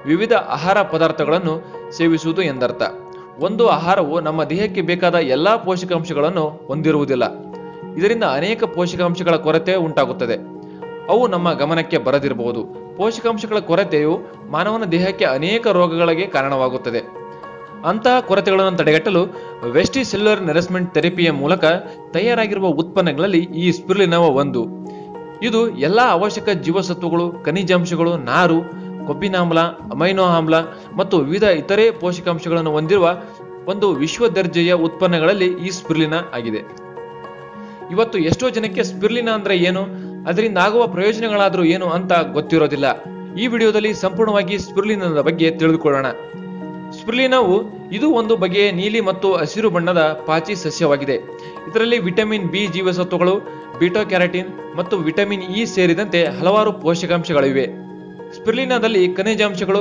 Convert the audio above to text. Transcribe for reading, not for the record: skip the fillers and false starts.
ವಿವಿಧ ಆಹಾರ ಪದಾರ್ಥಗಳನ್ನು ಸೇವಿಸುವುದು ಎಂದರ್ಥ. ಒಂದು ಆಹಾರವು ನಮ್ಮ ದೇಹಕ್ಕೆ ಬೇಕಾದ ಎಲ್ಲಾ ಪೋಷಕಾಂಶಗಳನ್ನು ಹೊಂದಿರುವುದಿಲ್ಲ. ಇದರಿಂದ ಅನೇಕ ಪೋಷಕಾಂಶಗಳ ಕೊರತೆ ಉಂಟಾಗುತ್ತದೆ. ಅವು ನಮ್ಮ ಗಮನಕ್ಕೆ ಬರದಿರಬಹುದು. ಪೋಷಕಾಂಶಗಳ ಕೊರತೆಯು ಮಾನವನ ದೇಹಕ್ಕೆ ಅನೇಕ ರೋಗಗಳಿಗೆ ಕಾರಣವಾಗುತ್ತದೆ. ಅಂತಹ ಕೊರತೆಗಳನ್ನು ತಡೆಗಟ್ಟಲು ವೆಸ್ಟಿಸೆಲ್ಯುಲರ್ ನರಿಶ್ಮೆಂಟ್ ಥೆರಪಿಯ ಮೂಲಕ ತಯಾರಾಗಿರುವ ಉತ್ಪನ್ನಗಳಲ್ಲಿ ಈ ಸ್ಪಿರುಲಿನಾ ಒಂದು. ಇದು ಎಲ್ಲಾ ಅವಶ್ಯಕ ಜೀವಸತ್ವಗಳು, ಖನಿಜಾಂಶಗಳು, ನಾರು, ಕೊಬ್ಬಿನಾಮ್ಲ, ಅಮೈನೋ ಆಮ್ಲ ಮತ್ತು ವಿವಿಧ ಇತರೆ ಪೋಷಕಾಂಶಗಳನ್ನು ಹೊಂದಿರುವ ಒಂದು ವಿಶ್ವ ದರ್ಜೆಯ ಉತ್ಪನ್ನಗಳಲ್ಲಿ ಈ ಸ್ಪಿರುಲಿನಾ ಆಗಿದೆ. ಇವತ್ತು ಎಷ್ಟೋ ಜನಕ್ಕೆ ಸ್ಪಿರುಲಿನಾ ಅಂದ್ರೆ ಏನು, ಅದರಿಂದ ಆಗುವ ಪ್ರಯೋಜನಗಳಾದರೂ ಏನು ಅಂತ ಗೊತ್ತಿರೋದಿಲ್ಲ. ಈ ವಿಡಿಯೋದಲ್ಲಿ ಸಂಪೂರ್ಣವಾಗಿ ಸ್ಪಿರುಲಿನಾದ ಬಗ್ಗೆ ತಿಳಿದುಕೊಳ್ಳೋಣ. ಸ್ಪಿರುಲಿನಾವು ಇದು ಒಂದು ಬಗೆಯ ನೀಲಿ ಮತ್ತು ಹಸಿರು ಬಣ್ಣದ ಪಾಚಿ ಸಸ್ಯವಾಗಿದೆ. ಇದರಲ್ಲಿ ವಿಟಮಿನ್ ಬಿ ಜೀವಸತ್ವಗಳು, ಬೀಟಾ ಕ್ಯಾರೋಟಿನ್ ಮತ್ತು ವಿಟಮಿನ್ ಇ ಸೇರಿದಂತೆ ಹಲವಾರು ಪೋಷಕಾಂಶಗಳಿವೆ. ಸ್ಪಿರುಲಿನಾದಲ್ಲಿ ಖನಿಜಾಂಶಗಳು